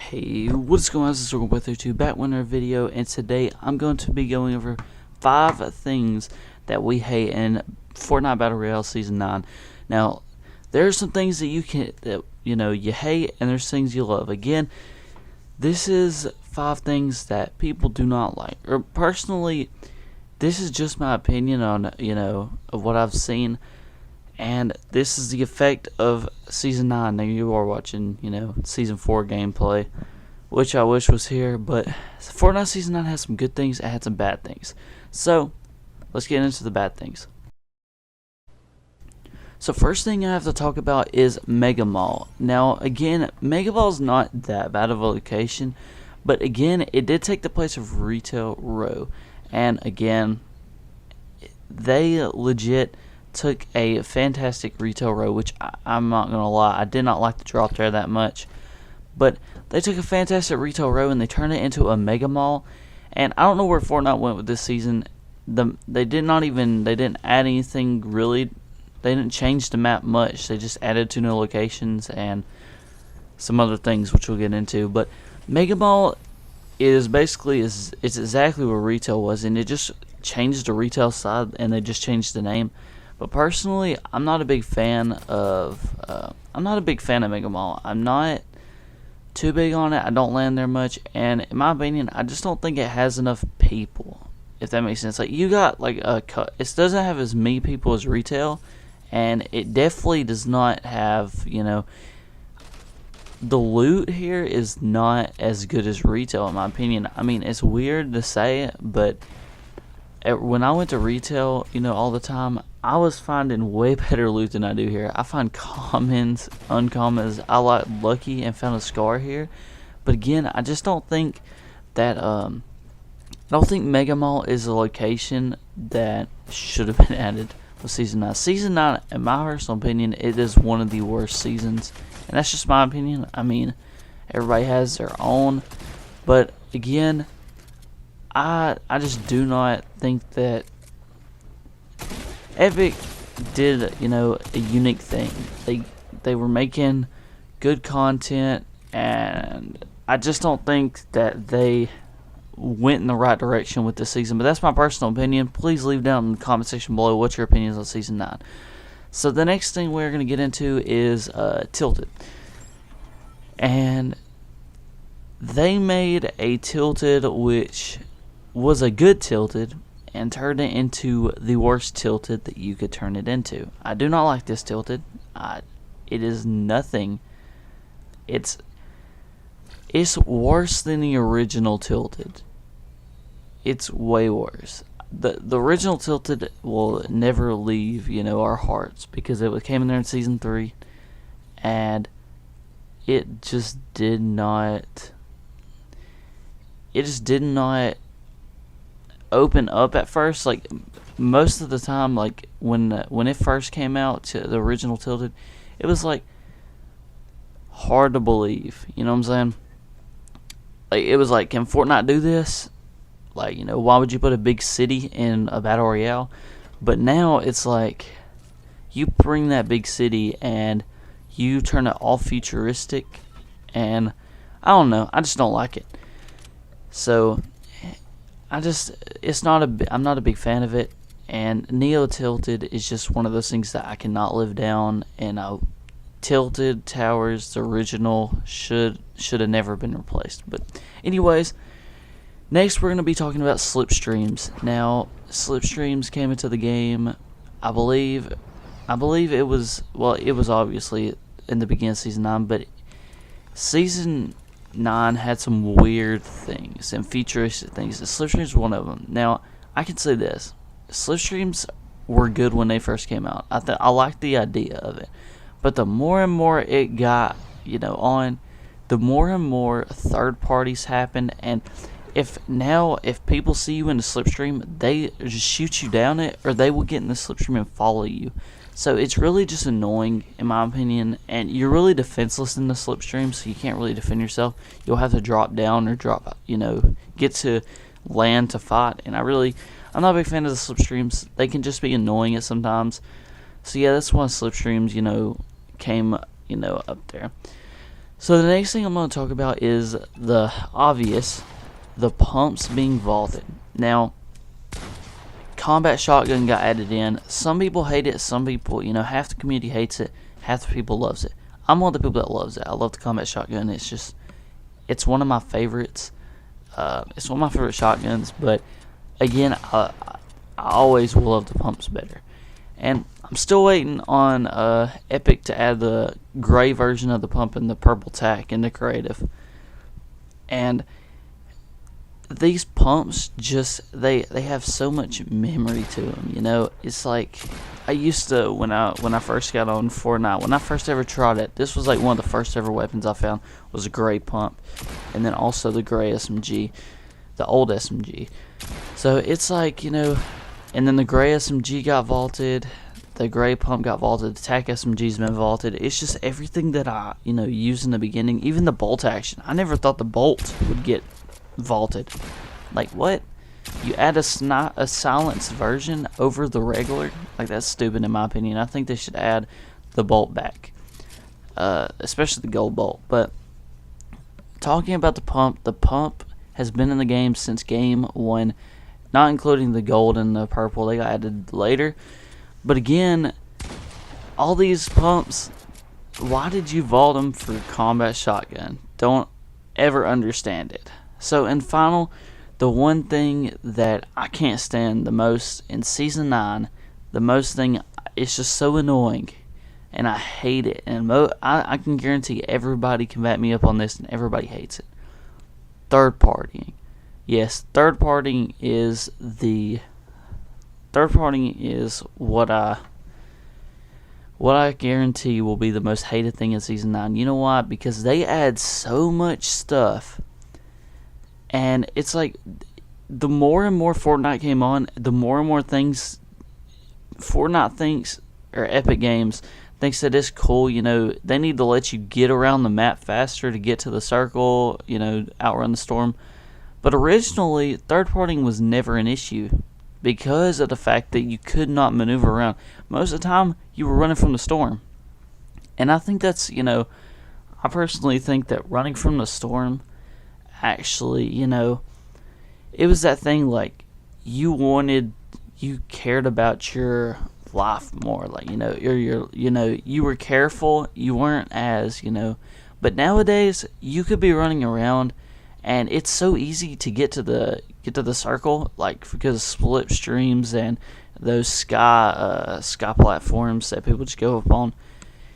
Hey, what's going on? This is SHAREfactory back with another video, and today I'm going to be going over 5 things that we hate in Fortnite Battle Royale Season 9. Now, there are some things that you hate, and there's things you love. Again, this is 5 things that people do not like. Or personally, this is just my opinion on, of what I've seen. And this is the effect of Season 9. Now you are watching, Season 4 gameplay, which I wish was here. But Fortnite Season 9 has some good things, it had some bad things. So, let's get into the bad things. So first thing I have to talk about is Mega Mall. Now, again, Mega Mall is not that bad of a location. But again, it did take the place of Retail Row. And again, they legit took a fantastic Retail Row, which I'm not gonna lie, I did not like the drop there that much, but they took a fantastic Retail Row and they turned it into a Mega Mall. And I don't know where Fortnite went with this season. They didn't add anything really. They didn't change the map much. They just added 2 new locations and some other things which we'll get into. But Mega Mall is basically it's exactly what Retail was, and it just changed the retail side and they just changed the name. But personally, I'm not a big fan of Mega Mall. I'm not too big on it. I don't land there much, and in my opinion, I just don't think it has enough people. If that makes sense, like you got like it doesn't have as many people as Retail, and it definitely does not have the loot here is not as good as Retail in my opinion. I mean, it's weird to say it, but when I went to Retail, all the time, I was finding way better loot than I do here. I find commons, uncommons. I like lucky and found a scar here. But again, I just don't think that I don't think Mega Mall is a location that should have been added with Season 9. Season 9, in my personal opinion, it is one of the worst seasons. And that's just my opinion. I mean, everybody has their own. But again, I just do not think that Epic did a unique thing. They were making good content, and I just don't think that they went in the right direction with this season. But that's my personal opinion. Please leave down in the comment section below what's your opinions on Season 9. So the next thing we're going to get into is Tilted. And they made a Tilted which was a good Tilted and turned it into the worst Tilted that you could turn it into. I do not like this Tilted. It is nothing. It's worse than the original Tilted. It's way worse. The original Tilted will never leave, our hearts, because it came in there in Season 3, and it just did not open up at first. Like most of the time, like when it first came out, to the original Tilted, it was like hard to believe. You know what I'm saying? Like it was like, can Fortnite do this? Like, why would you put a big city in a battle royale? But now it's like you bring that big city and you turn it all futuristic, and I don't know, I just don't like it. So I'm not a big fan of it, and Neo Tilted is just one of those things that I cannot live down. And Tilted Towers, the original, should have never been replaced. But anyways, next we're going to be talking about slipstreams. Now, slipstreams came into the game, I believe it was obviously in the beginning of Season 9, but Season 9 had some weird things and futuristic things. The slipstreams is one of them. Now, I can say this. Slipstreams were good when they first came out. I liked the idea of it. But the more and more it got, on, the more and more third parties happened. And if people see you in the slipstream, they just shoot you down it, or they will get in the slipstream and follow you. So it's really just annoying, in my opinion, and you're really defenseless in the slipstream, so you can't really defend yourself. You'll have to drop down or get to land to fight. And I'm not a big fan of the slipstreams. They can just be annoying at sometimes. So yeah, that's why slipstreams, came, up there. So the next thing I'm going to talk about is the obvious, the pumps being vaulted. Now, combat shotgun got added in. Some people hate it. Some people, half the community hates it. Half the people loves it. I'm one of the people that loves it. I love the combat shotgun. It's one of my favorites. It's one of my favorite shotguns. But again, I always will love the pumps better. And I'm still waiting on Epic to add the gray version of the pump and the purple tack into creative. And these pumps they have so much memory to them. It's like I used to when I first got on Fortnite, when I first ever tried it. This was like one of the first ever weapons I found was a gray pump, and then also the gray SMG, the old SMG. So it's like and then the gray SMG got vaulted, the gray pump got vaulted, the tac SMG's been vaulted. It's just everything that I used in the beginning. Even the bolt action, I never thought the bolt would get vaulted. Like, what? You add a silenced version over the regular? Like, that's stupid in my opinion. I think they should add the bolt back, especially the gold bolt. But talking about the pump has been in the game since game 1, not including the gold and the purple. They got added later. But again, all these pumps, why did you vault them for combat shotgun? Don't ever understand it. So in final, the one thing that I can't stand the most in Season 9, it's just so annoying, and I hate it, and I can guarantee everybody can back me up on this, and everybody hates it. Third partying. Yes, third partying is what I guarantee will be the most hated thing in Season 9. You know why? Because they add so much stuff. And it's like, the more and more Fortnite came on, the more and more things Fortnite thinks, or Epic Games thinks that it's cool. They need to let you get around the map faster to get to the circle, outrun the storm. But originally, third partying was never an issue because of the fact that you could not maneuver around. Most of the time, you were running from the storm. And I think that's, I personally think that running from the storm, actually, it was that thing, like, you cared about your life more, like, you were careful, you weren't as, but nowadays, you could be running around, and it's so easy to get to the circle, like, because of slipstreams and those sky platforms that people just go up on.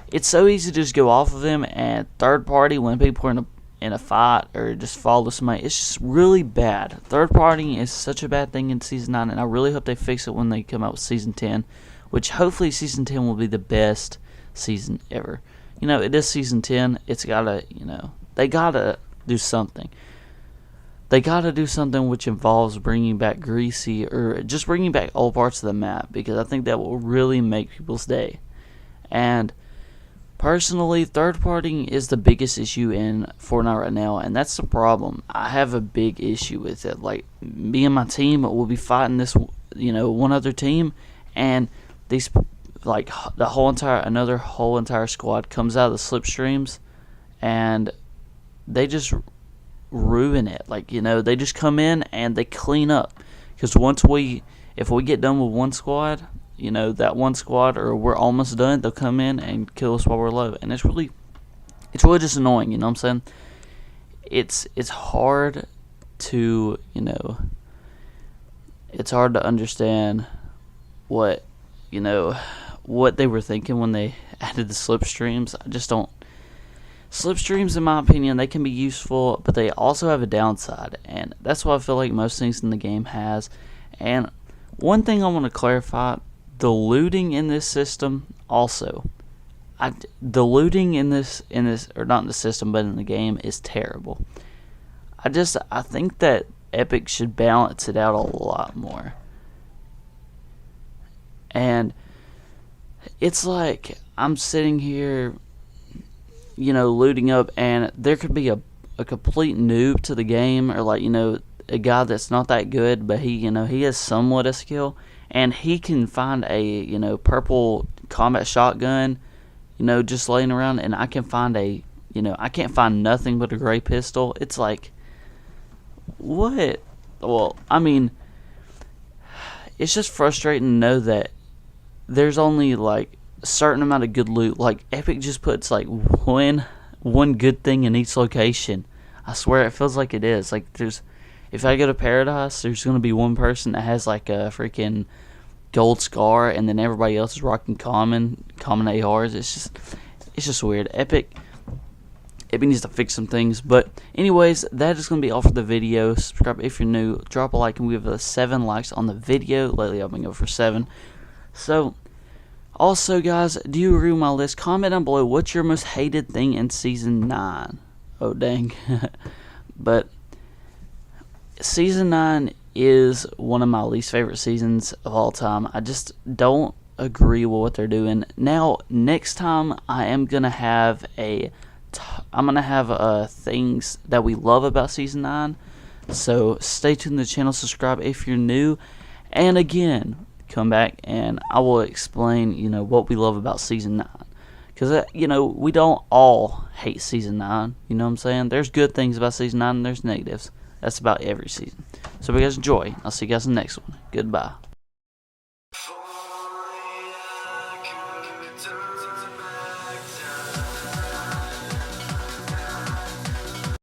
It's so easy to just go off of them, and third party, when people are in a fight or just follow somebody, it's just really bad. Third party is such a bad thing in Season 9, and I really hope they fix it when they come out with Season 10, which hopefully Season 10 will be the best season ever. It is Season 10. It's gotta, they gotta do something. They gotta do something which involves bringing back Greasy, or just bringing back old parts of the map, because I think that will really make people's day. And personally, third partying is the biggest issue in Fortnite right now, and that's the problem. I have a big issue with it. Like, me and my team will be fighting this, one other team, and these, like, the whole entire squad comes out of the slipstreams, and they just ruin it. Like, they just come in and they clean up. Because if we get done with one squad, that one squad, or we're almost done, they'll come in and kill us while we're low. And it's really just annoying, you know what I'm saying? It's hard to, it's hard to understand what they were thinking when they added the slipstreams. I just don't. Slipstreams, in my opinion, they can be useful, but they also have a downside, and that's what I feel like most things in the game has. And one thing I want to clarify, the looting in this system also. The looting in this, or not in the system, but in the game, is terrible. I think that Epic should balance it out a lot more. And it's like, I'm sitting here, looting up, and there could be a complete noob to the game, or like, a guy that's not that good, but he has somewhat a skill, and he can find a, purple combat shotgun, just laying around, and I can find a I can't find nothing but a gray pistol. It's like, what? Well, I mean, it's just frustrating to know that there's only like a certain amount of good loot. Like Epic just puts like one good thing in each location. I swear it feels like it is. Like if I go to Paradise, there's gonna be one person that has like a freaking gold scar, and then everybody else is rocking common ARs. It's just weird. Epic needs to fix some things. But anyways, that is going to be all for the video. Subscribe if you're new. Drop a like, and we have 7 likes on the video. Lately I've been going for 7. So, also guys, do you agree with my list? Comment down below what's your most hated thing in Season 9. Oh dang. But Season 9 is one of my least favorite seasons of all time. I just don't agree with what they're doing. Now, next time I am going to have things that we love about Season 9. So stay tuned to the channel, subscribe if you're new, and again, come back and I will explain, what we love about Season 9. Because, we don't all hate Season 9, you know what I'm saying? There's good things about Season 9 and there's negatives. That's about every season. So if you guys enjoy, I'll see you guys in the next one. Goodbye.